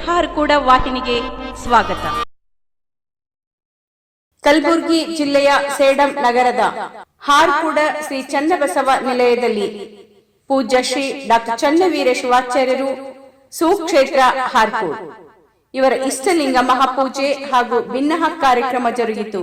ಹಾರ್ಕೂಡ ವಾಹಿನಿಗೆ ಸ್ವಾಗತ. ಕಲಬುರಗಿ ಜಿಲ್ಲೆಯ ಸೇಡಂ ನಗರದ ಹಾರ್ಕೂಡ ಶ್ರೀ ಚನ್ನಬಸವ ನಿಲಯದಲ್ಲಿ ಪೂಜ್ಯ ಶ್ರೀ ಡಾಕ್ಟರ್ ಚನ್ನವೀರ ಶಿವಾಚಾರ್ಯರು ಸುಕ್ಷೇತ್ರ ಹಾರ್ಕೂಡ್ ಇವರ ಇಷ್ಟಲಿಂಗ ಮಹಾಪೂಜೆ ಹಾಗೂ ಭಿನ್ನಹ ಕಾರ್ಯಕ್ರಮ ಜರುಗಿತು.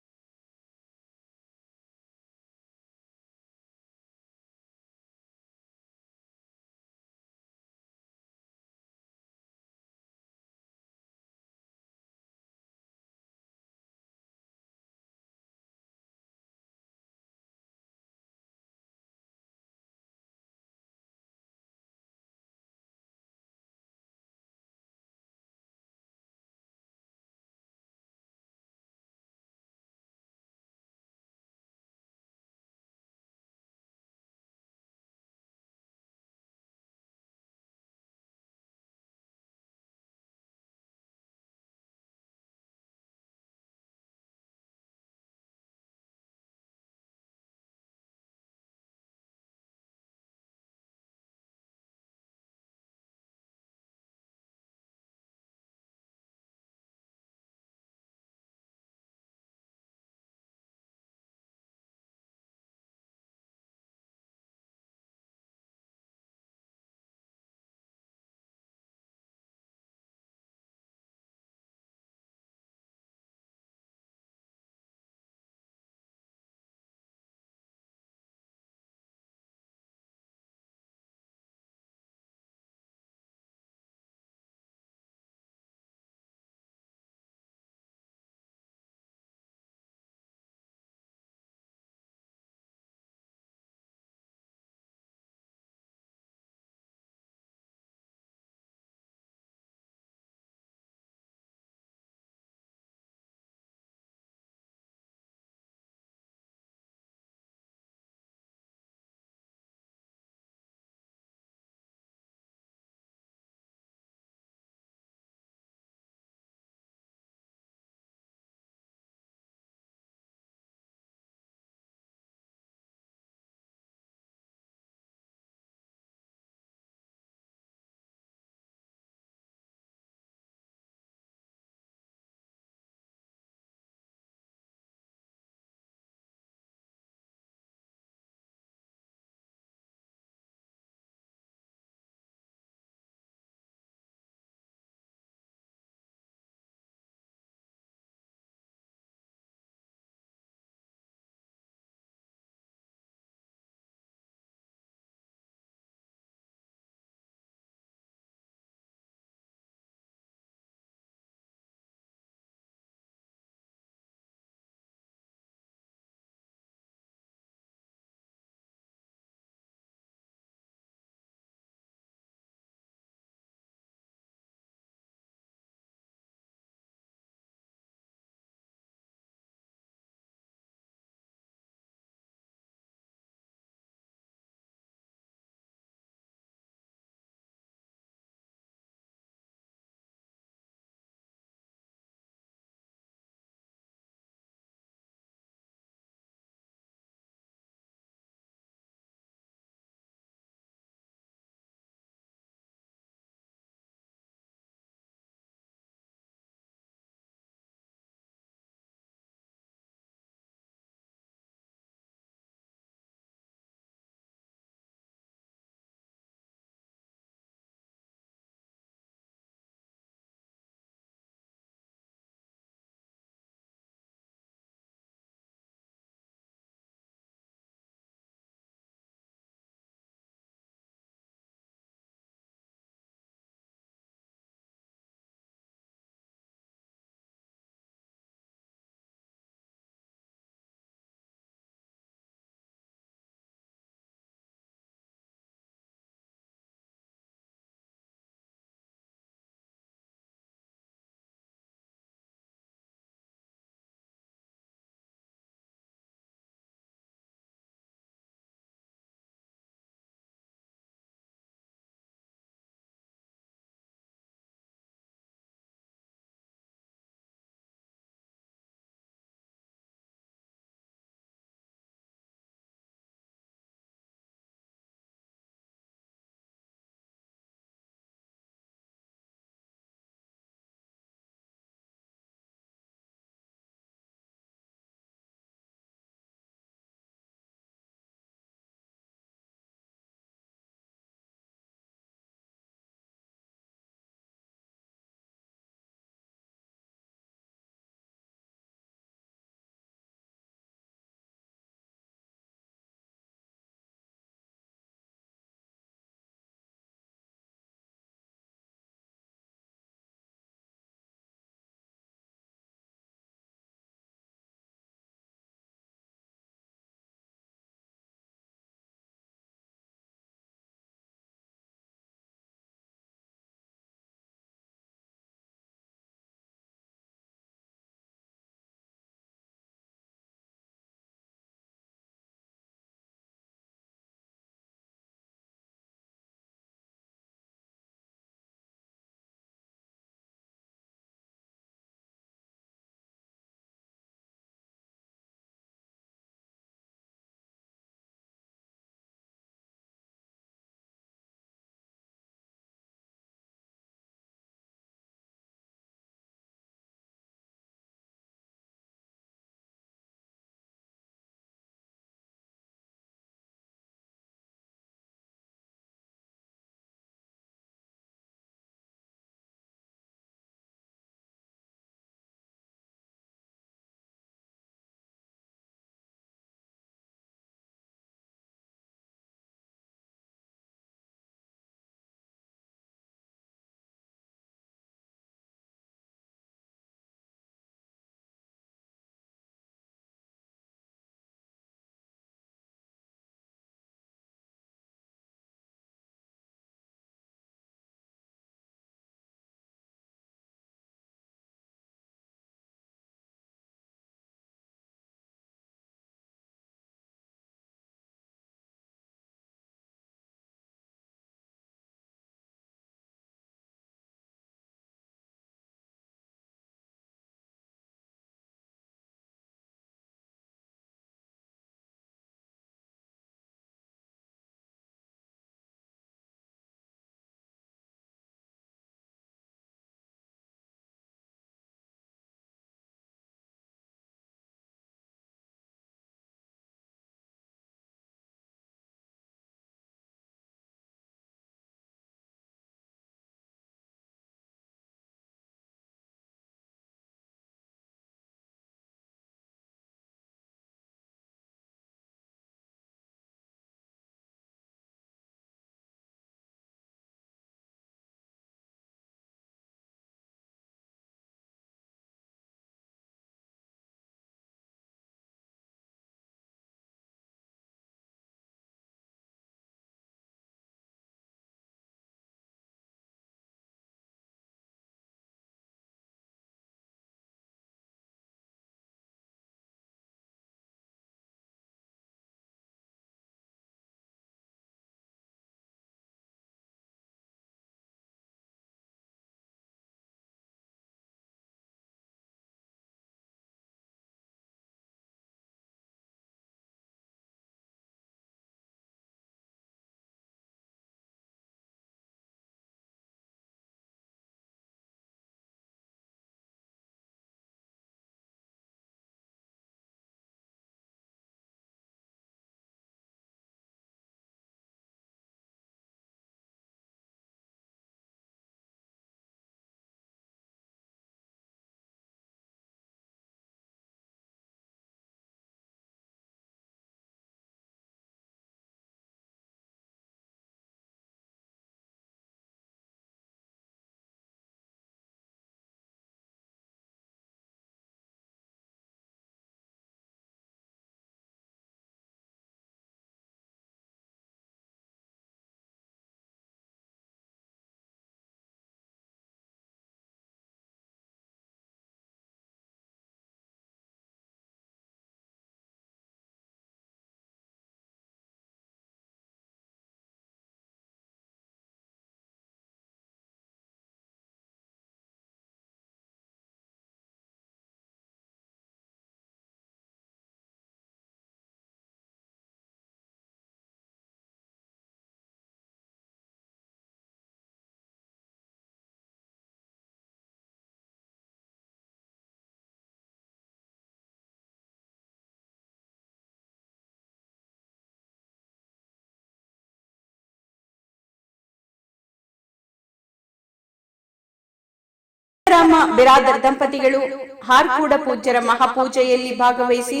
ಬಿರಾದರ್ ದಂಪತಿಗಳು ಹಾರ್ಕೂಡ ಪೂಜ್ಯರ ಮಹಾಪೂಜೆಯಲ್ಲಿ ಭಾಗವಹಿಸಿ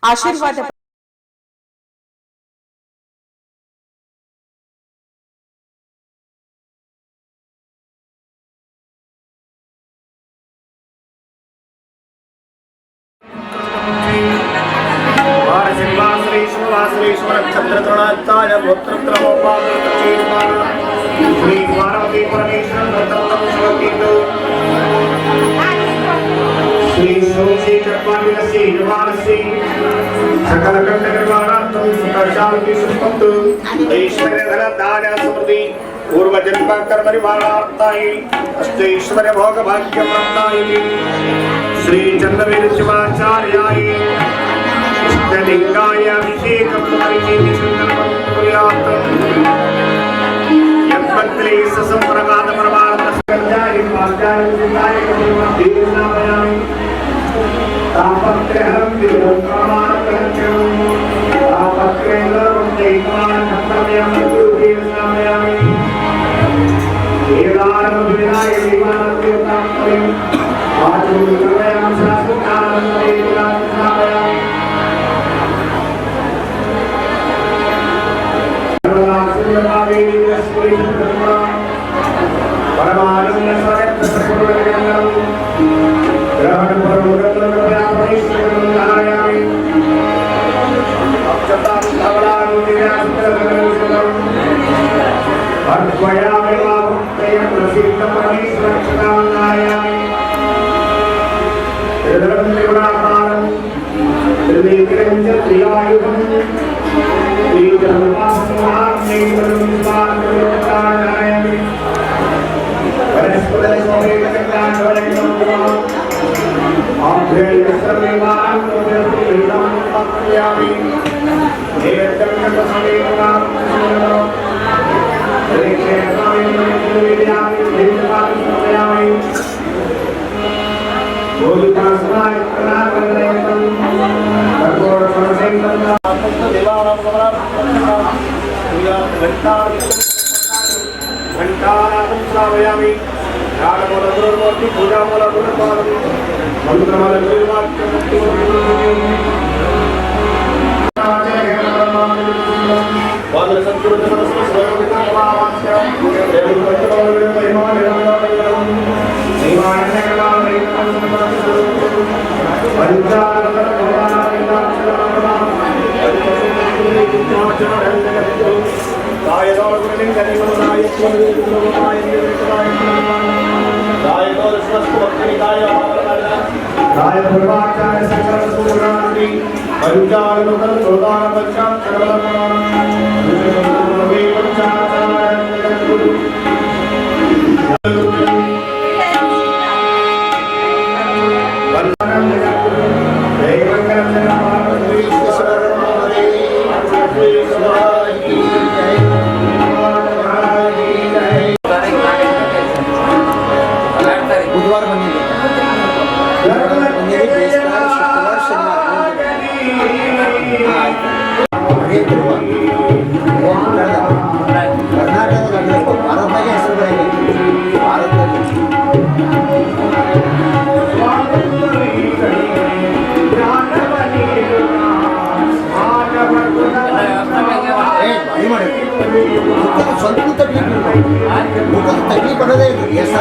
ಆಶೀರ್ವಾದ सकल समृद्धि पूर्व जन्म कर्म निवारणार्थाय अष्टैश्वर्य भोग भाग्य प्राप्ताय श्री चंद्रवीर शिवाचार्याय लिंगाय अभिषेकं परिचेदितं कुर्यात् यत्पत्रे ससंप्रगात परमार्थ संजाय वाचाय चिताय दीर्घनामयामि तापत्रयहं विरोधमानकरण्यं तापत्रयं दैवान् धर्मयं दीर्घनामयामि देवानां विनाय देवानां आचुर्यं शास्त्रकालं देवानां परमानंद स्वागत प्रभुरंगम ग्रहण प्रभुरंगम व्यापरिष्ठनायामि अक्षता भवनां दिव्यास्त्रगणं अर्पयामि वाक्यं प्रसिद्ध परमेश्वरक्षणायामि त्रिदलं त्रिगुणाकारं त्रिनेत्रं च त्रियायुधं घंटानादं श्रावयामि ध्यानमूलगुरुमूर्ति पूजामूलगुरुपादं बुधवार ಸ್ವಲ್ಪ ತಗ್ಲಿ ಬರೋದೇ ಇಲ್ಲ ಎಷ್ಟು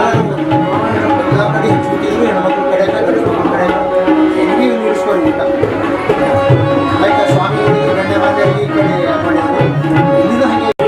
ಎಲ್ಲ ಕಡೆ ಹೆಚ್ಚುತ್ತಿದ್ರು ಹೆಣ್ಮಕ್ಳ ಕಡೆ ಗಂಡು ಕಡೆ ಹೆಂಗೆ ನಿಲ್ಲಿಸ್ಕೊಂಡಿಲ್ಲ ಆಯ್ತಾ ಸ್ವಾಮಿ ಧನ್ಯವಾದ ಈ ಕಡೆ ಮಾಡಿದ್ರು ಇಲ್ಲಿಂದ ಹಾಗೆ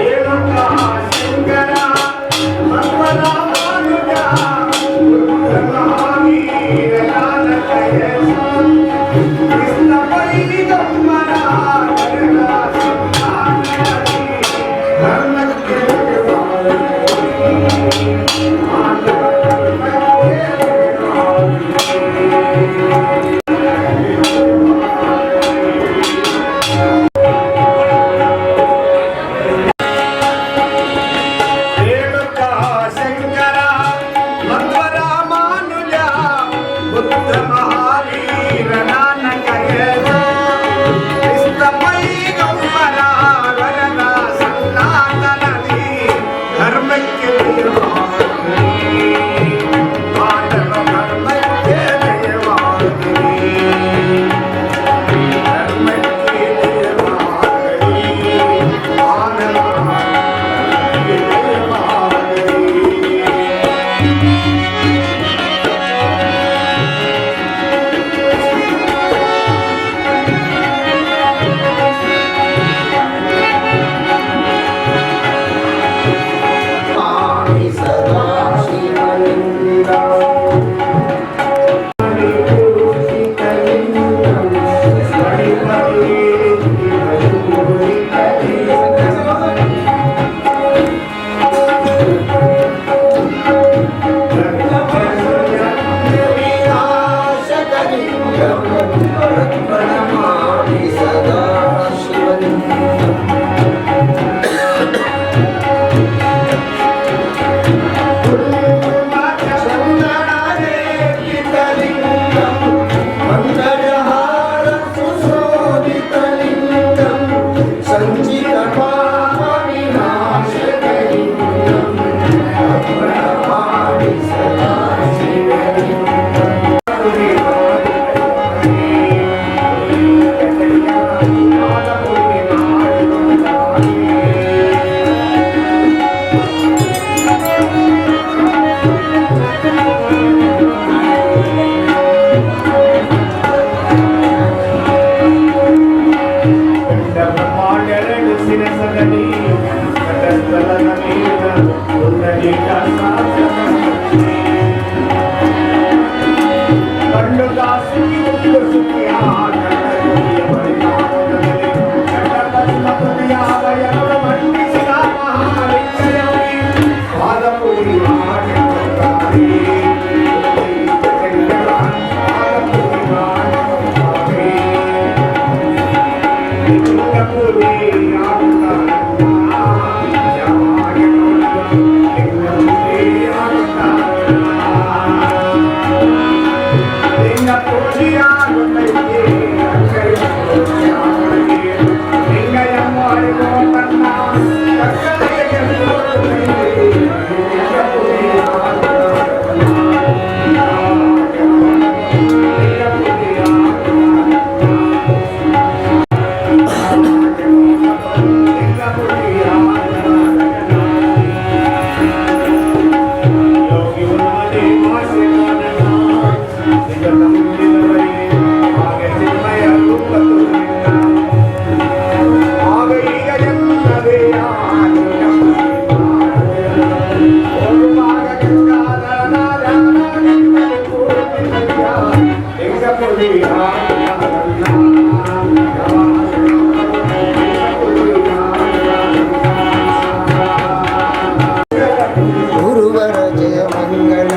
ಗುರುವರ ಜಯ ಮಂಗಳ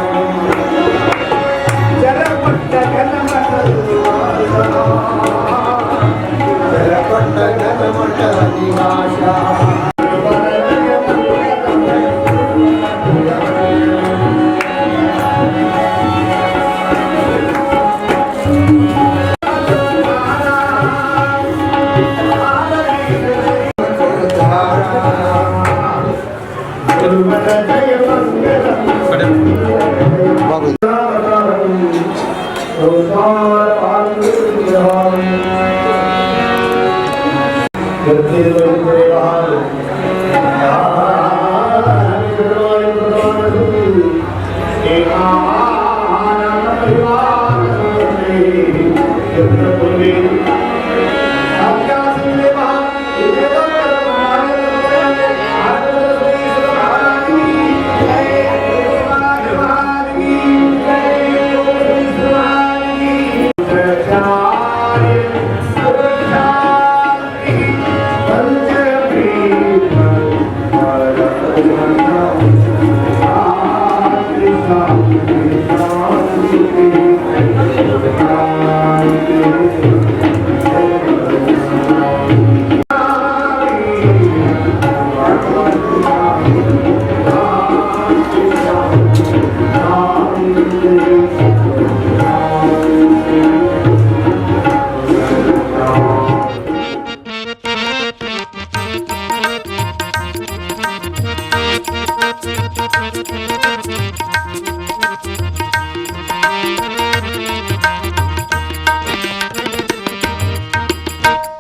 ಜಲಪಟ್ಟ ಘನಮಠ ನಿವಾಸ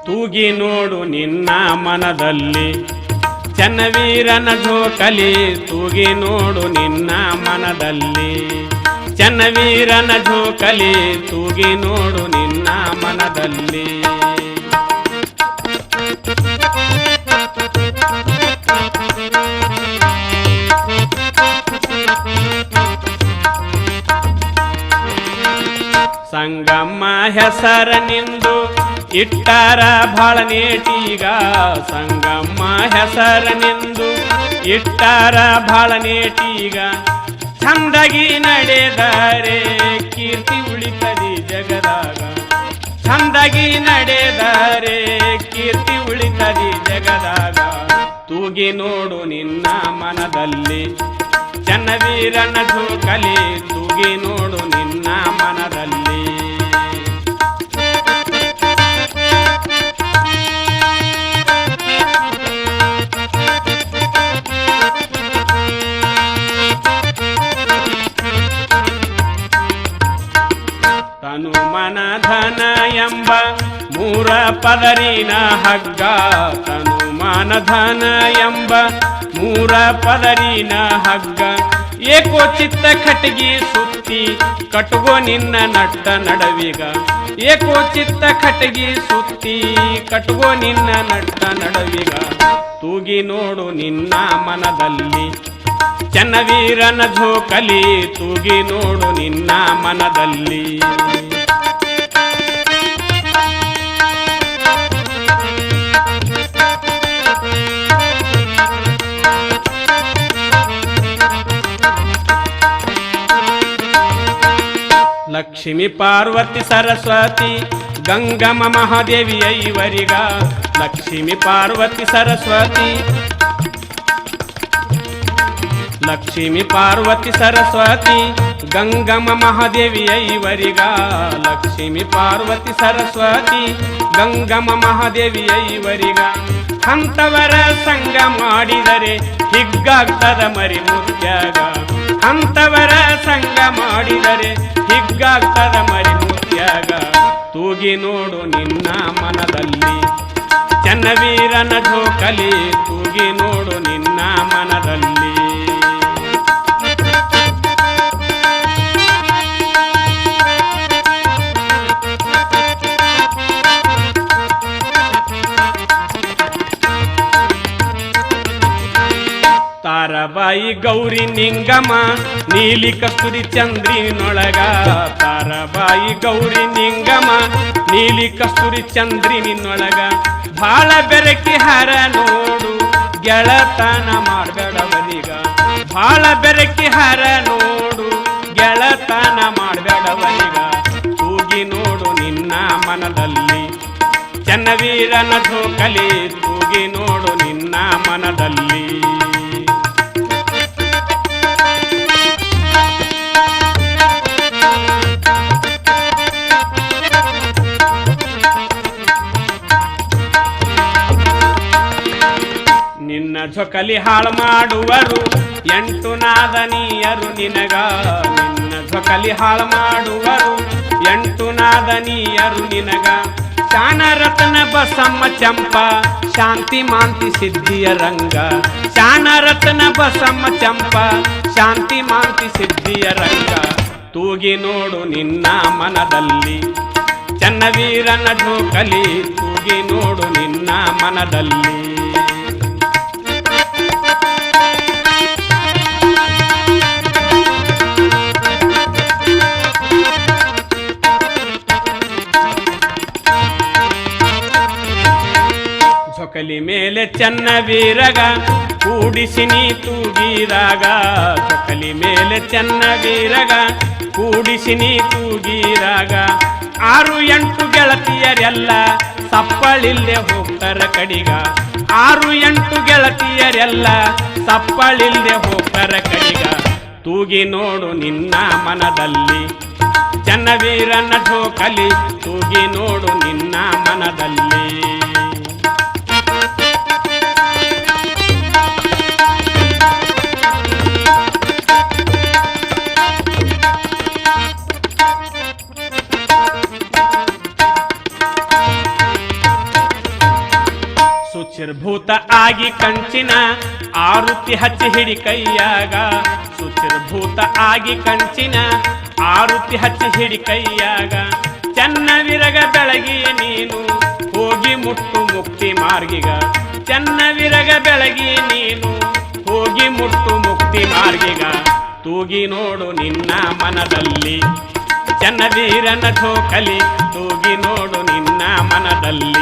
ತೂಗಿ ನೋಡು ನಿನ್ನ ಮನದಲ್ಲಿ ಚನ್ನವೀರನ ಜೋಕಲಿ, ತೂಗಿ ನೋಡು ನಿನ್ನ ಮನದಲ್ಲಿ ಚನ್ನವೀರನ ಜೋಕಲಿ, ತೂಗಿ ನೋಡು ನಿನ್ನ ಮನದಲ್ಲಿ. ಸಂಗಮ್ಮ ಹೆಸರ ನಿಂದು ಇಟ್ಟಾರ ಬಾಳ ನೇಟೀಗ, ಸಂಗಮ್ಮ ಹೆಸರ ನಿಂದು ಇಟ್ಟಾರ ಬಾಳ ನೇಟೀಗ. ಚಂದಾಗಿ ನಡೆದರೆ ಕೀರ್ತಿ ಉಳಿತದಿ ಜಗದಾಗ, ಚಂದಾಗಿ ನಡೆದರೆ ಕೀರ್ತಿ ಉಳಿತದಿ ಜಗದಾಗ. ತೂಗಿ ನೋಡು ನಿನ್ನ ಮನದಲ್ಲಿ ಚನ್ನವೀರನ ಜೋಕಲಿ, ತೂಗಿ ನೋಡು ನಿನ್ನ ಮನದಲ್ಲಿ. ತನು ಮನ ಧನ ಎಂಬ ಮೂರ ಪದರಿನ ಹಗ್ಗ, ತನು ಮನ ಧನ ಎಂಬ ಮೂರ ಪದರಿನ ಹಗ್ಗ. ಏಕೋ ಚಿತ್ತ ಖಟ್ಗಿ ಸುತ್ತಿ ಕಟ್ಗೋ ನಿನ್ನ ನಟ್ಟ ನಡವಿಗ, ಏಕೋ ಚಿತ್ತ ಖಟ್ಗಿ ಸುತ್ತಿ ಕಟ್ಗೋ ನಿನ್ನ ನಟ್ಟ ನಡವಿಗ. ತೂಗಿ ನೋಡು ನಿನ್ನ ಮನದಲ್ಲಿ. ಚನ್ನವೀರನ ಝೋಕಲಿ ತೂಗಿ ನೋಡು ನಿನ್ನ ಮನದಲ್ಲಿ. ಲಕ್ಷ್ಮಿ ಪಾರ್ವತಿ ಸರಸ್ವತಿ ಗಂಗಮ್ಮ ಮಹಾದೇವಿ ಐವರಿಗ. ಲಕ್ಷ್ಮಿ ಪಾರ್ವತಿ ಸರಸ್ವತಿ ಲಕ್ಷ್ಮಿ ಪಾರ್ವತಿ ಸರಸ್ವತಿ ಗಂಗಮ್ಮ ಮಹಾದೇವಿ ಐವರಿಗ. ಲಕ್ಷ್ಮಿ ಪಾರ್ವತಿ ಸರಸ್ವತಿ ಗಂಗಮ್ಮ ಮಹಾದೇವಿ ಐವರಿಗ. ಅಂತವರ ಸಂಗ ಮಾಡಿದರೆ ಹಿಗ್ಗಾಗ್ತದ ಮರಿ ಮುತ್ಯಾಗ. ಅಂತವರ ಸಂಗ ಮಾಡಿದರೆ ಹಿಗ್ಗಾಗ್ತದ ಮರಿ ಮುತ್ಯಾಗ. ತೂಗಿ ನೋಡು ನಿನ್ನ ಮನದಲ್ಲಿ. ಚನ್ನವೀರನ ಝೋಕಲಿ ತೂಗಿ ನೋಡು ನಿನ್ನ ಮನದಲ್ಲಿ. ತಾರಬಾಯಿ ಗೌರಿ ನಿಂಗಮ್ಮ ನೀಲಿ ಕಸ್ತೂರಿ ಚಂದ್ರಿನೊಳಗ. ತಾರಬಾಯಿ ಗೌರಿ ನಿಂಗಮ್ಮ ನೀಲಿ ಕಸ್ತೂರಿ ಚಂದ್ರಿನೊಳಗ. ಬಾಳ ಬೆರಕಿ ಹಾರ ನೋಡು ಗೆಳತನ ಮಾಡ್ಬೇಡವನಿಗ. ಬಾಳ ಬೆರಕಿ ಹಾರ ನೋಡು ಗೆಳತನ ಮಾಡ್ಬೇಡವನಿಗ. ತೂಗಿ ನೋಡು ನಿನ್ನ ಮನದಲ್ಲಿ. ಚನ್ನವೀರನ ಝೋಕಲಿ ತೂಗಿ ನೋಡು ನಿನ್ನ ಮನದಲ್ಲಿ. ನಿನ್ನ ಝೊಕಲಿ ಹಾಳು ಮಾಡುವರು 8 ನಾದನೀಯರು ನಿನಗ. ನಿನ್ನ ಝೊಕಲಿ ಹಾಳು ಮಾಡುವರು 8 ನಾದನೀಯರು ನಿನಗ. ಶಾನರತ್ನ ಬಸಮ್ಮ ಚಂಪ ಶಾಂತಿ ಮಾಂತಿ ಸಿದ್ಧಿಯ ರಂಗ. ಶಾನರತ್ನ ಬಸಮ್ಮ ಚಂಪ ಶಾಂತಿ ಮಾಂತಿ ಸಿದ್ಧಿಯ ರಂಗ. ತೂಗಿ ನೋಡು ನಿನ್ನ ಮನದಲ್ಲಿ. ಚನ್ನವೀರನ ಝೋಕಲಿ ತೂಗಿ ನೋಡು ನಿನ್ನ ಮನದಲ್ಲಿ. ಝೊಕಲಿ ಮೇಲೆ ಚನ್ನವೀರಗ ಕೂಡಿಸಿ ನೀ ತೂಗಿದಾಗ. ಝೊಕಲಿ ಮೇಲೆ ಚನ್ನವೀರಗ ಕೂಡಿಸಿ ನೀ ತೂಗಿದಾಗ. 6-8 ಗೆಳತಿಯರೆಲ್ಲ ಸಪ್ಪಳಿಲ್ದೆ ಹೋಗ್ತಾರ ಕಡಿಗ. 6-8 ಗೆಳತಿಯರೆಲ್ಲ ಸಪ್ಪಳಿಲ್ದೆ ಹೋಗ್ತಾರ ಕಡಿಗ. ತೂಗಿ ನೋಡು ನಿನ್ನ ಮನದಲ್ಲಿ. ಚನ್ನವೀರನ ಝೋಕಲಿ ತೂಗಿ ನೋಡು ನಿನ್ನ ಮನದಲ್ಲಿ. ಸುಚಿರ್ಭೂತ ಆಗಿ ಕಂಚಿನ ಆರುತಿ ಹಚ್ಚಿ ಹಿಡಿ ಕೈಯಾಗ. ಸುಚಿರ್ಭೂತ ಆಗಿ ಕಂಚಿನ ಆರುತಿ ಹಚ್ಚಿ ಹಿಡಿ ಕೈಯಾಗ. ಚನ್ನವೀರಗ ಬೆಳಗಿಯ ನೀನು ಹೋಗಿ ಮುಟ್ಟು ಮುಕ್ತಿ ಮಾರ್ಗಿಗ. ಚನ್ನವೀರಗ ಬೆಳಗಿಯ ನೀನು ಹೋಗಿ ಮುಟ್ಟು ಮುಕ್ತಿ ಮಾರ್ಗಿಗ. ತೂಗಿ ನೋಡು ನಿನ್ನ ಮನದಲ್ಲಿ. ಚನ್ನವೀರನ ಝೋಕಲಿ ತೂಗಿ ನೋಡು ನಿನ್ನ ಮನದಲ್ಲಿ.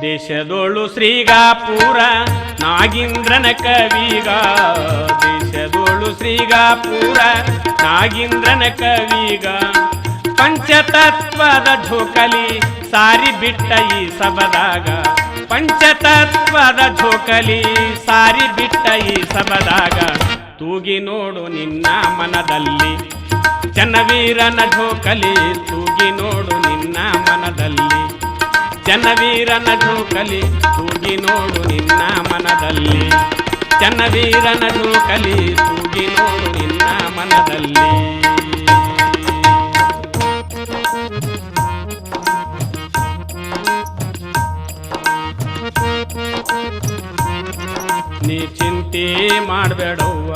ದೇಶದೋಳು ಶ್ರೀಗಾಪುರ ನಾಗೇಂದ್ರನ ಕವಿಗ. ದೇಶದೋಳು ಶ್ರೀಗಾಪುರ ನಾಗೇಂದ್ರನ ಕವಿಗ. ಪಂಚತತ್ವದ ಝೋಕಲಿ ಸಾರಿ ಬಿಟ್ಟ ಈ ಸಬದಾಗ. ಪಂಚತತ್ವದ ಝೋಕಲಿ ಸಾರಿ ಬಿಟ್ಟ ಈ ಸಬದಾಗ. ತೂಗಿ ನೋಡು ನಿನ್ನ ಮನದಲ್ಲಿ. ಚನ್ನವೀರನ ಝೋಕಲಿ ತೂಗಿ ನೋಡು ನಿನ್ನ ಮನದಲ್ಲಿ. ಚನ್ನವೀರನ ಝೋಕಲಿ ತೂಗಿ ನೋಡು ನಿನ್ನ ಮನದಲ್ಲಿ. ಚನ್ನವೀರನ ಝೋಕಲಿ ತೂಗಿ ನೋಡು ನಿನ್ನ ಮನದಲ್ಲಿ. ನೀ ಚಿಂತೆ ಮಾಡಬೇಡವ್ವ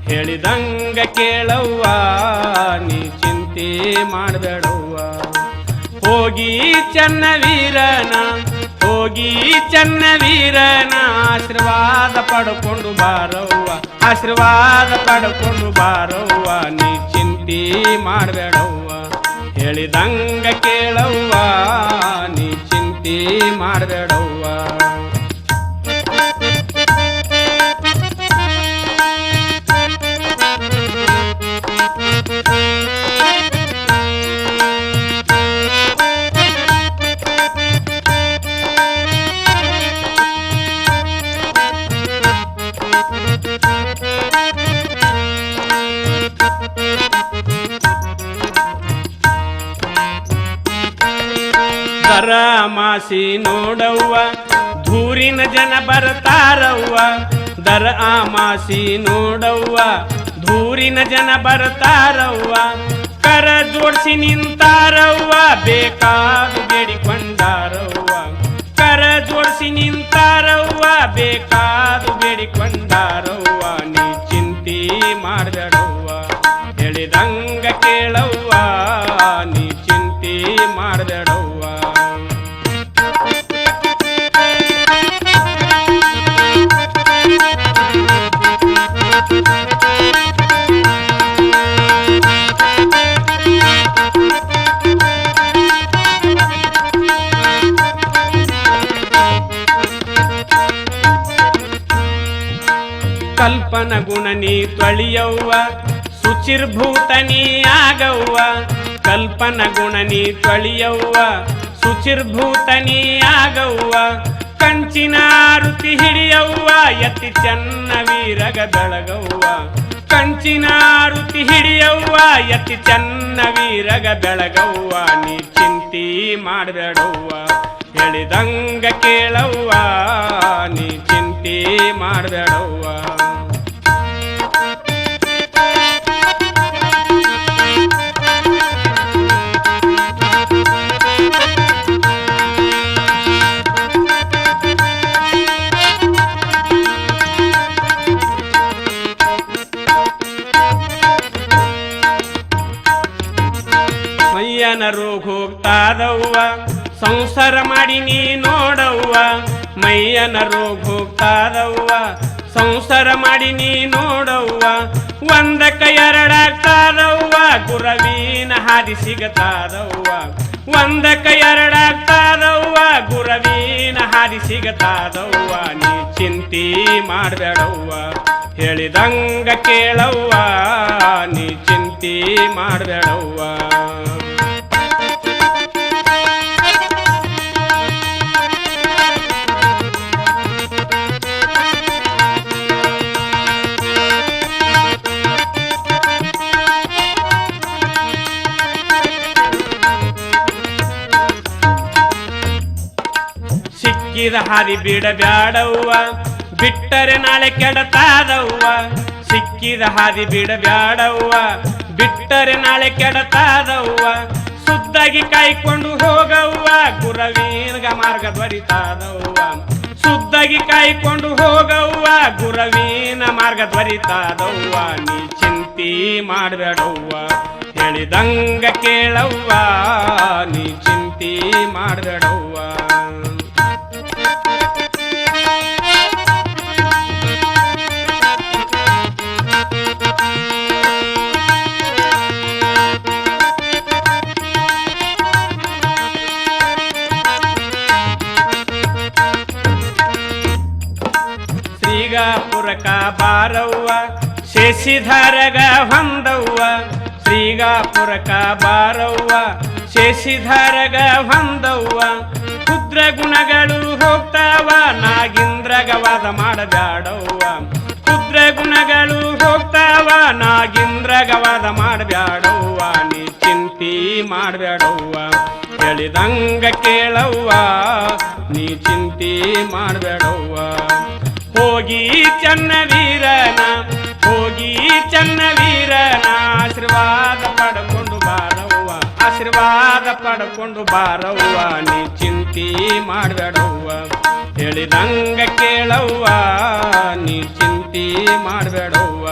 ಹೇಳಿದಂಗ ಕೇಳವ್ವ ನೀ ಚಿಂತೆ ಮಾಡಬೇಡವ್ವ ಹೋಗಿ ಚನ್ನವೀರನ ಹೋಗಿ ಚನ್ನವೀರನ ಆಶೀರ್ವಾದ ಪಡ್ಕೊಂಡು ಬಾರವ್ವ ಆಶೀರ್ವಾದ ಪಡ್ಕೊಂಡು ಬಾರವ್ವ ನೀ ಚಿಂತೆ ಮಾಡಬೇಡವ್ವ ಹೇಳಿದಂಗ ಕೇಳವ್ವ ನೀ ಚಿಂತೆ ಮಾಡಬೇಡವ್ವ ದರಮಾಸಿ ನೋಡವ್ವ ಧೂರಿನ ಜನ ಬರ್ತಾರವ್ವ ದರ ಆಮಾಸಿ ನೋಡವ್ವ ಧೂರಿನ ಜನ ಬರ್ತಾರವ್ವ ಕರ ಜೋಡಿಸಿ ನಿಂತಾರವ್ವ ಬೇಕಾದು ಬೇಡಿಕೊಂಡಾರವ್ವ ಕರ ಜೋಡಿಸಿ ನಿಂತಾರವ್ವ ಬೇಕಾದು ಬೇಡಿಕೊಂಡಾರವ್ವ ನೀ ಚಿಂತೆ ಮಾಡಬೇಡವ್ವ ಹೇಳಿದಂಗ ಕೇಳವ್ವ ನೀ ಚಿಂತೆ ಮಾಡಬೇಡವ್ವ ಕಲ್ಪನ ಗುಣ ನೀ ತೊಳಿಯವ್ವ ಶುಚಿರ್ಭೂತ ನೀ ಆಗವ್ವ ಕಲ್ಪನ ಗುಣ ನೀ ತೊಳಿಯವ್ವ ಶುಚಿರ್ಭೂತ ನೀ ಆಗವ್ವ ಕಂಚಿನ ಆರುತಿ ಹಿಡಿಯವ್ವ ಎತ್ತಿ ಚೆನ್ನ ವೀರಗ ಬೆಳಗವ್ವ ಕಂಚಿನ ಆರುತಿ ಹಿಡಿಯವ್ವ ಎತ್ತಿ ಚೆನ್ನ ವೀರಗ ಬೆಳಗವ್ವ ನೀ ಚಿಂತೆ ಮಾಡಬೇಡವ್ವ ಹೇಳಿದಂಗ ಕೇಳವ್ವ ನೀ ಚಿಂತೆ ಮಾಡಬೇಡವ್ವ ಮೈಯನ ರೋಗ ಹೋಗ್ತಾದವ್ವ ಸಂಸಾರ ಮಾಡಿ ನೀ ನೋಡವ್ವ ಮೈಯನ ರೋಗ ಹೋಗ್ತಾದವ್ವ ಸಂಸಾರ ಮಾಡಿ ನೀ ನೋಡವ್ವ ಒಂದಕ್ಕ ಎರಡಾಗ್ತಾದವ್ವ ಗುರವಿನ ಹಾದಿ ಸಿಗತಾದವ್ವ ಒಂದಕ್ಕ ಎರಡಾಗ್ತಾದವ್ವ ಗುರವಿನ ಹಾದಿ ಸಿಗತಾದವ್ವ ನೀ ಚಿಂತೆ ಮಾಡಬೇಡವ್ವ ಹೇಳಿದಂಗ ಕೇಳವ್ವ ನೀ ಚಿಂತೆ ಮಾಡಬೇಡವ್ವ ಸಿಕ್ಕಿದ ಹಾದಿ ಬಿಡಬ್ಯಾಡವ್ವ ಬಿಟ್ಟರೆ ನಾಳೆ ಕೆಡತಾದವ್ವ ಸಿಕ್ಕಿದ ಹಾದಿ ಬಿಡಬ್ಯಾಡವ್ವ ಬಿಟ್ಟರೆ ನಾಳೆ ಕೆಡತಾದವ್ವ ಶುದ್ಧಾಗಿ ಕಾಯ್ಕೊಂಡು ಹೋಗವ್ವ ಗುರವೀನಗ ಮಾರ್ಗ ತ್ವರಿತಾದವ್ವ ಶುದ್ಧಾಗಿ ಕಾಯ್ಕೊಂಡು ಹೋಗವ್ವ ಗುರವೀನ ಮಾರ್ಗ ತ್ವರಿತಾದವ್ವ ನೀ ಚಿಂತೆ ಮಾಡಬೇಡವ್ವ ಹೇಳಿದಂಗ ಕೇಳವ್ವ ನೀ ಚಿಂತೆ ಮಾಡಬೇಡವ್ವ ಶ್ರೀಗಾಪುರಕ ಬಾರವ್ವ ಶೇಷಿಧರಗ ಹೊಂದವ್ವ ಶ್ರೀಗಾಪುರಕ ಬಾರವ್ವ ಶೇಷಿಧರಗ ಹೊಂದವ್ವ ಕ್ಷುದ್ರ ಗುಣಗಳು ಹೋಗ್ತಾವ ನಾಗಿಂದ್ರಗವಾದ ಮಾಡಬ್ಯಾಡವ್ವ ಕ್ಷುದ್ರ ಗುಣಗಳು ಹೋಗ್ತಾವ ನಾಗಿಂದ್ರಗವಾದ ಮಾಡಬ್ಯಾಡವ್ವ ನೀ ಚಿಂತೆ ಮಾಡಬ್ಯಾಡವ್ವ ಹೇಳಿದಂಗ ಕೇಳವ್ವ ನೀ ಚಿಂತೆ ಮಾಡಬ್ಯಾಡವ್ವ ಹೋಗಿ ಚನ್ನವೀರನ ಹೋಗಿ ಚನ್ನವೀರನ ಆಶೀರ್ವಾದ ಪಡ್ಕೊಂಡು ಬಾರವ್ವ ಆಶೀರ್ವಾದ ಆಶೀರ್ವಾದ ಪಡ್ಕೊಂಡು ಬಾರವ್ವ ನೀ ಚಿಂತಿ ಮಾಡ್ಬೇಡವ್ವ ಹೇಳಿದಂಗ ಕೇಳವ್ವ ನೀ ಚಿಂತಿ ಮಾಡ್ಬೇಡವ್ವ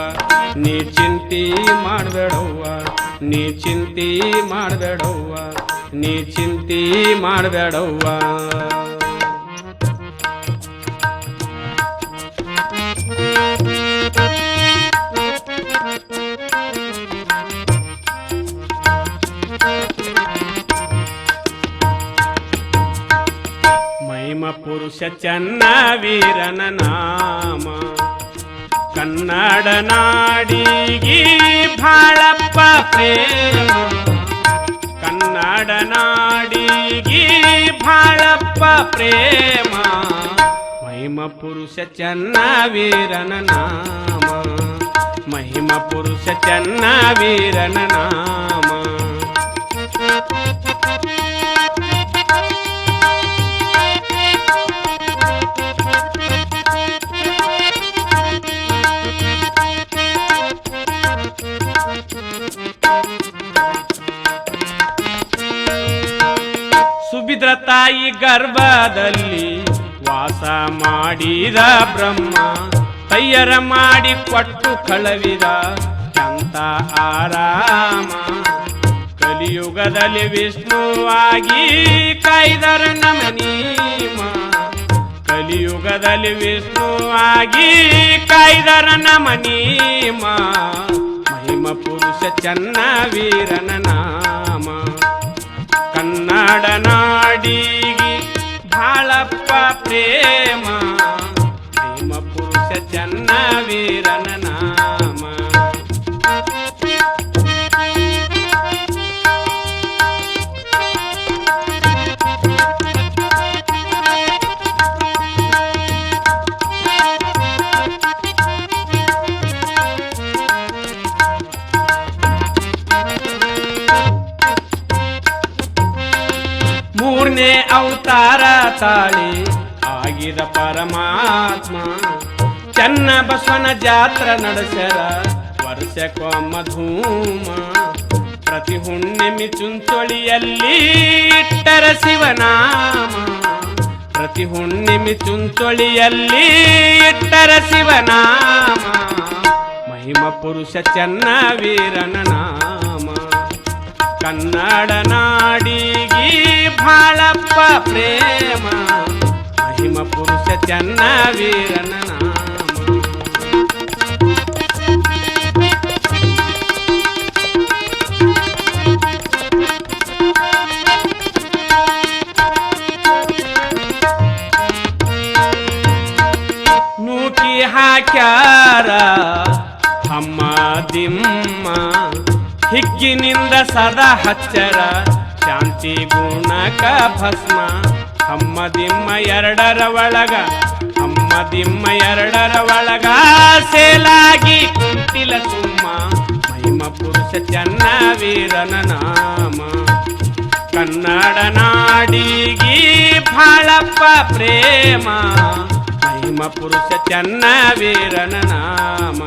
ನೀ ಚಿಂತಿ ಮಾಡ್ಬೇಡವ್ವ ನೀ ಚಿಂತಿ ಮಾಡ್ಬೇಡವ್ವ ನೀ ಚಿಂತಿ ಮಾಡ್ಬೇಡವ್ವ ಮಹಿಮ ಪುರುಷ ಚನ್ನ ವೀರನ ನಾಮ ಕನ್ನಡ ನಾಡಿಗಿ ಭಾಳಪ್ಪ ಪ್ರೇಮ ಕನ್ನಡ ನಾಡಿಗಿ ಭಾಳಪ್ಪ ಪ್ರೇಮ ಮಹಿಮ ಪುರುಷ ಚನ್ನ ವೀರನ ನಾಮ ಮಹಿಮ ಪುರುಷ ಚನ್ನ ವೀರನ ನಾಮ ಸುಭಿದ್ರ ತಾಯಿ ಗರ್ಭದಲ್ಲಿ ವಾಸ ಮಾಡಿದ ಬ್ರಹ್ಮ ತಯ್ಯರ ಮಾಡಿ ಕೊಟ್ಟು ಕಳವಿದ ಅಂತ ಆರಾಮ ಕಲಿಯುಗದಲ್ಲಿ ವಿಷ್ಣುವಾಗಿ ಕಾಯ್ದರ ನಮನೀಮ ಕಲಿಯುಗದಲ್ಲಿ ವಿಷ್ಣುವಾಗಿ ಕಾಯ್ದರ ನಮನೀಮ ಮಹಿಮ ಪುರುಷ ಚನ್ನ ವೀರನ ನಾಮ ಕನ್ನಡ ನಾಡಿಗಿ ಭಾಳಪ್ಪ ಪ್ರೇಮ ಪ್ರೇಮ ಪುರುಷ ಚನ್ನ ವೀರನ ನಾಮ ಮೂರನೇ ಅವತಾರ ತಾಳಿ ಆಗಿದ ಪರಮಾತ್ಮ ಚನ್ನ ಬಸವನ ಜಾತ್ರ ನಡೆಸರ ವರ್ಷಕ್ಕೊಮ್ಮ ಧೂಮ ಪ್ರತಿ ಹುಣ್ಣಿಮೆ ಚುಂಚೊಳಿಯಲ್ಲಿ ಇಟ್ಟರ ಶಿವನಾಮ ಪ್ರತಿ ಹುಣ್ಣಿಮೆ ಚುಂಚೊಳಿಯಲ್ಲಿ ಇಟ್ಟರ ಶಿವನಾಮ ಮಹಿಮ ಪುರುಷ ಚನ್ನ ವೀರನ ನಾಮ ಕನ್ನಡ ನಾಡಿಗಿ ಭಾಳಪ್ಪ ಪ್ರೇಮ ಮಹಿಮ ಪುರುಷ ಚನ್ನ ವೀರನ ನಾಮ ನೂಕಿ ಹಾಕ್ಯಾರ ಹಮ್ಮ ದಿಮ್ಮ ಹಿಗ್ಗಿನಿಂದ ಸದಾ ಹಚ್ಚರ ಶಾಂತಿ ಗುಣಕ ಭಸ್ಮ ಹಮ್ಮದಿಮ್ಮ ಎರಡರ ಒಳಗ ಹಮ್ಮದಿಮ್ಮ ಎರಡರ ಒಳಗ ಸೇಲಾಗಿ ಕುಂತಿಲ ಸುಮ್ಮ ಮಹಿಮ ಪುರುಷ ಚನ್ನ ವೀರನ ನಾಮ ಕನ್ನಡ ನಾಡಿಗಿ ಭಾಳಪ್ಪ ಪ್ರೇಮ ಮಹಿಮ ಪುರುಷ ಚನ್ನ ವೀರನ ನಾಮ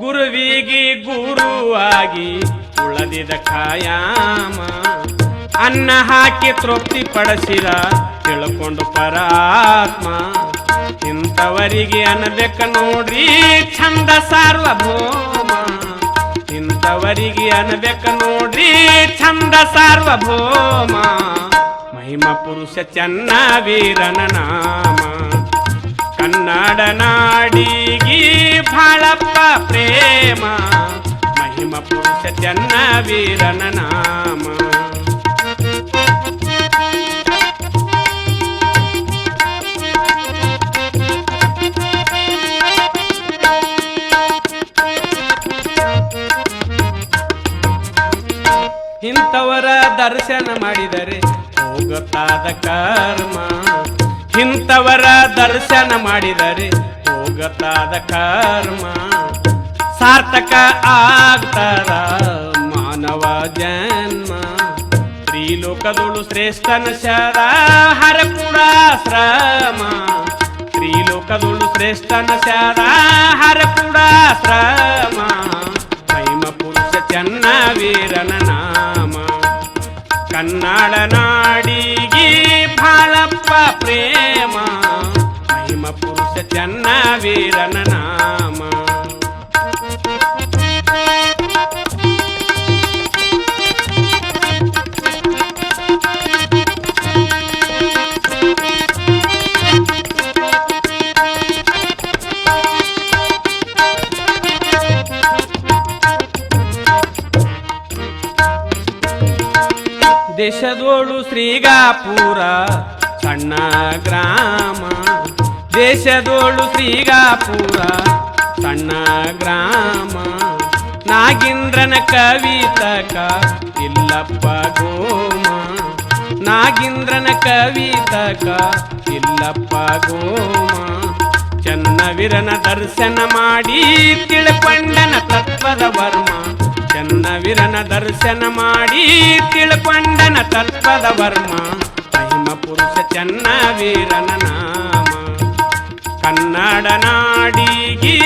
ಗುರುವಿಗೆ ಗುರುವಾಗಿ ಉಳದಿದ ಕಾಯಾಮ ಅನ್ನ ಹಾಕಿ ತೃಪ್ತಿ ಪಡಿಸಿದ ತಿಳ್ಕೊಂಡು ಪರಾತ್ಮ ಇಂಥವರಿಗೆ ಅನ್ಬೇಕ ನೋಡ್ರಿ ಚಂದ ಸಾರ್ವಭೌಮ ಇಂಥವರಿಗೆ ಅನ್ಬೇಕ ನೋಡ್ರಿ ಚಂದ ಸಾರ್ವಭೌಮ ಮಹಿಮ ಪುರುಷ ಚನ್ನ ವೀರನ ನಾಮ ಕನ್ನಡ ನಾಡಿಗಿ ಭಾಳಪ್ಪ ಪ್ರೇಮ ಮಹಿಮ ಪುರುಷ ಚನ್ನ ವೀರನ ನಾಮ ಇಂಥವರ ದರ್ಶನ ಮಾಡಿದರೆ ಹೋಗುತ್ತಾದ ಕರ್ಮ ಇಂಥವರ ದರ್ಶನ ಮಾಡಿದರೆ ಹೋಗುತ್ತಾದ ಕರ್ಮ ಸಾರ್ಥಕ ಆಗ್ತಾರ ಮಾನವ ಮಾನವ ಜನ್ಮ ತ್ರಿಲೋಕದೊಳು ಶ್ರೇಷ್ಠನ ಶರ ಹರ ಕೂಡ ಶ್ರಮ ತ್ರಿಲೋಕದೊಳು ಶ್ರೇಷ್ಠನ ಶರ ಹರ ಕೂಡ ಶ್ರಮ ಮಹಿಮ ಪುರುಷ ಚೆನ್ನ ವೀರನ ನಾಮ ಕನ್ನಡ ನಾಡಿಗೆ ಬಾಳಪ್ಪ ಪ್ರೇಮ ಮಹಿಮ ಪುರುಷ ಚೆನ್ನ ವೀರನ ನಾಮ ದೇಶದೋಳು ಶ್ರೀಗಾಪುರ ಸಣ್ಣ ಗ್ರಾಮ ದೇಶದೋಳು ಶ್ರೀಗಾಪುರ ಸಣ್ಣ ಗ್ರಾಮ ನಾಗೇಂದ್ರನ ಕವಿತಕ ಇಲ್ಲಪ್ಪ ಗೋಮ ನಾಗೇಂದ್ರನ ಕವಿತಕ ಇಲ್ಲಪ್ಪ ಗೋಮ ಚನ್ನವೀರನ ದರ್ಶನ ಮಾಡಿ ತಿಳ್ಕೊಂಡನ ತತ್ವದ ವರ್ಮ ಚನ್ನವೀರನ ದರ್ಶನ ಮಾಡಿ ತಿಳ್ಕೊಂಡನ ತತ್ವದ ವರ್ಮ ಮಹಿಮ ಪುರುಷ ಚನ್ನವೀರನ ನಾಮ ಕನ್ನಡ ನಾಡಿಗೆ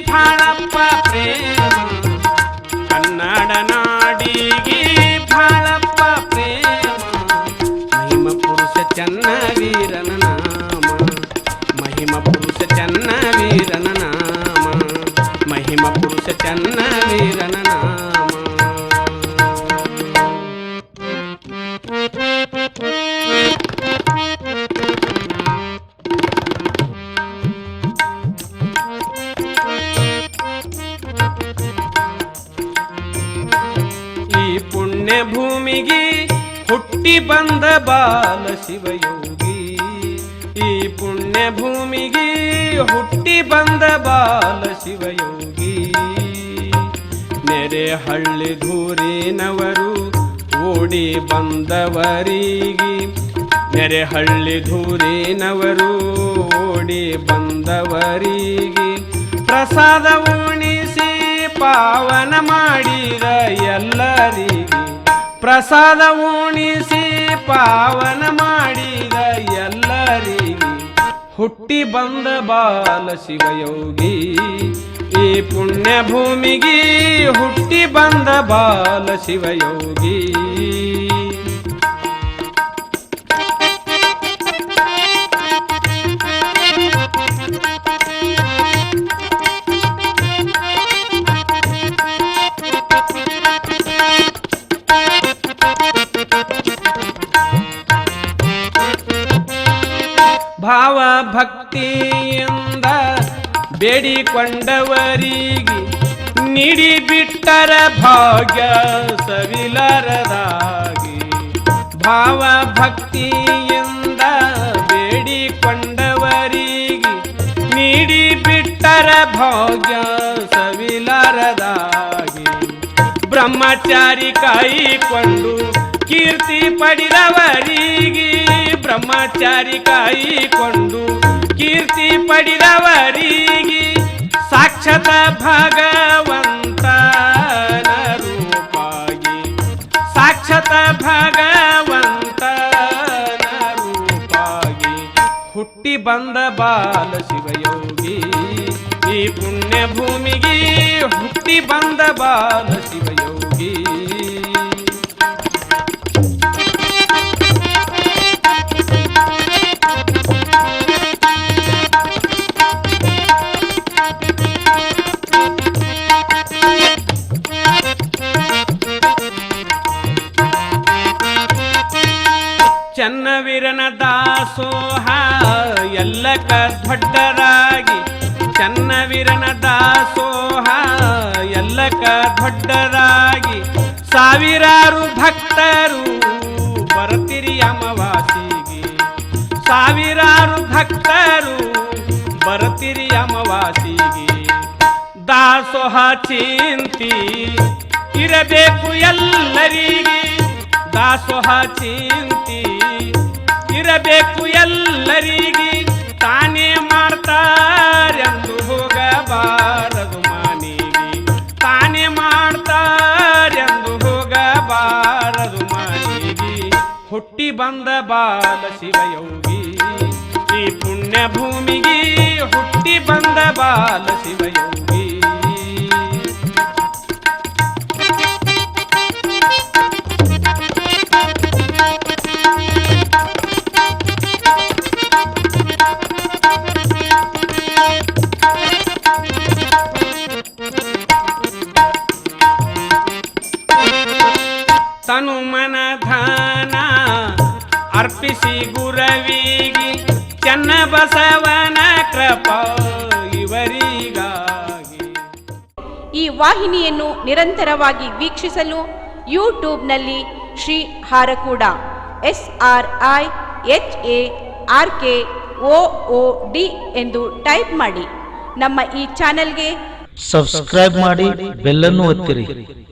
ಬಾಳಪ್ಪ ಪ್ರೇಮ ಕನ್ನಡ ನಾಡಿಗೆ ಬಾಳಪ್ಪ ಪ್ರೇಮ ಮಹಿಮ ಪುರುಷ ಚನ್ನವೀರನ ನಾಮ ಮಹಿಮ ಪುರುಷ ಚನ್ನವೀರನ ನಾಮ ಮಹಿಮ ಪುರುಷ ಚನ್ನವೀರನ ನಾಮ ಈ ಪುಣ್ಯ ಭೂಮಿಗೆ ಹುಟ್ಟಿ ಬಂದ ಬಾಲ ಶಿವಯೋಗಿ ಈ ಪುಣ್ಯ ಭೂಮಿಗೆ ಹುಟ್ಟಿ ಬಂದ ಬಾಲ ಶಿವಯೋಗಿ ನೆರೆ ಹಳ್ಳಿ ಧೂರಿನವರು ಓಡಿ ಬಂದವರಿಗೆ ನೆರೆ ಹಳ್ಳಿ ಧೂರಿನವರು ಓಡಿ ಬಂದವರಿಗೆ ಪ್ರಸಾದ ಉಣಿಸಿ ಪಾವನ ಮಾಡಿದ ಎಲ್ಲರಿಗೆ ಪ್ರಸಾದ ಉಣಿಸಿ ಪಾವನ ಮಾಡಿದ ಎಲ್ಲರಿಗೆ ಹುಟ್ಟಿ ಬಂದ ಬಾಲ ಶಿವಯೋಗಿ ಈ ಪುಣ್ಯ ಭೂಮಿಗೆ ಹುಟ್ಟಿ ಬಂದ ಬಾಲ ಶಿವಯೋಗಿ ಭಾವ ಭಕ್ತಿಯಿಂದ ಬೇಡಿಕೊಂಡವರಿಗೆ ನೀಡಿ ಬಿಟ್ಟರ ಭಾಗ್ಯ ಸವಿಲಾರದಾಗಿ ಭಾವ ಭಕ್ತಿಯಿಂದ ಬೇಡಿಕೊಂಡವರಿಗೆ ನೀಡಿ ಬಿಟ್ಟರ ಭಾಗ್ಯ ಸವಿಲಾರದಾಗಿ ಬ್ರಹ್ಮಚಾರಿ ಕಾಯಿಕೊಂಡು ಕೀರ್ತಿ ಪಡೆದವರಿಗೆ ಬ್ರಹ್ಮಚಾರಿ ಕಾಯಿಕೊಂಡು ಕೀರ್ತಿ ಪಡೆದವರಿಗೆ ಸಾಕ್ಷಾತ್ ಭಗವಂತನ ರೂಪಾಗಿ ಸಾಕ್ಷಾತ್ ಭಗವಂತನ ರೂಪಾಗಿ ಹುಟ್ಟಿ ಬಂದ ಬಾಲ ಶಿವಯೋಗಿ ಈ ಪುಣ್ಯ ಭೂಮಿಗೆ ಹುಟ್ಟಿ ಬಂದ ಬಾಲ ಶಿವಯೋಗಿ ಚನ್ನವೀರನ ದಾಸೋಹ ಎಲ್ಲಕ ದೊಡ್ಡರಾಗಿ ಚನ್ನವೀರನ ದಾಸೋಹ ಎಲ್ಲಕ ದೊಡ್ಡರಾಗಿ ಸಾವಿರಾರು ಭಕ್ತರು ಬರ್ತಿರಿ ಅಮಾವಾಸಿಗೆ ಸಾವಿರಾರು ಭಕ್ತರು ಬರ್ತಿರಿ ಅಮಾವಾಸಿಗೆ ದಾಸೋಹ ಚಿಂತಿ ಇರಬೇಕು ಎಲ್ಲರಿಗೆ ದಾಸೋಹ ಚಿಂತಿ ಇರಬೇಕು ಎಲ್ಲರಿಗೆ ತಾನೇ ಮಾಡ್ತಾರೆಂದು ಹೋಗಬಾರದು ಮನೆಗೆ ತಾನೇ ಮಾಡ್ತಾರೆಂದು ಹೋಗ ಬಂದ ಬಾಲ ಶಿವಯೋಗಿ ಈ ಪುಣ್ಯ ಭೂಮಿಗೆ ಹುಟ್ಟಿ ಬಂದ ಬಾಲ ಶಿವಯೋಗಿ ತನು ಮನ ಧನ ಅರ್ಪಿಸಿ ಗುರವಿಗೆ ಚೆನ್ನ ಬಸವನ ಕೃಪಾ ಇವರಿಗಾಗಿ. ಈ ವಾಹಿನಿಯನ್ನು ನಿರಂತರವಾಗಿ ವೀಕ್ಷಿಸಲು ಯೂಟ್ಯೂಬ್ನಲ್ಲಿ ಶ್ರೀ ಹಾರಕೂಡ SRIHARKOOD ಎಂದು ಟೈಪ್ ಮಾಡಿ. ನಮ್ಮ ಈ ಚಾನೆಲ್ಗೆ ಸಬ್ಸ್ಕ್ರೈಬ್ ಮಾಡಿ, ಬೆಲ್ಲನ್ನು ಒತ್ತಿರಿ.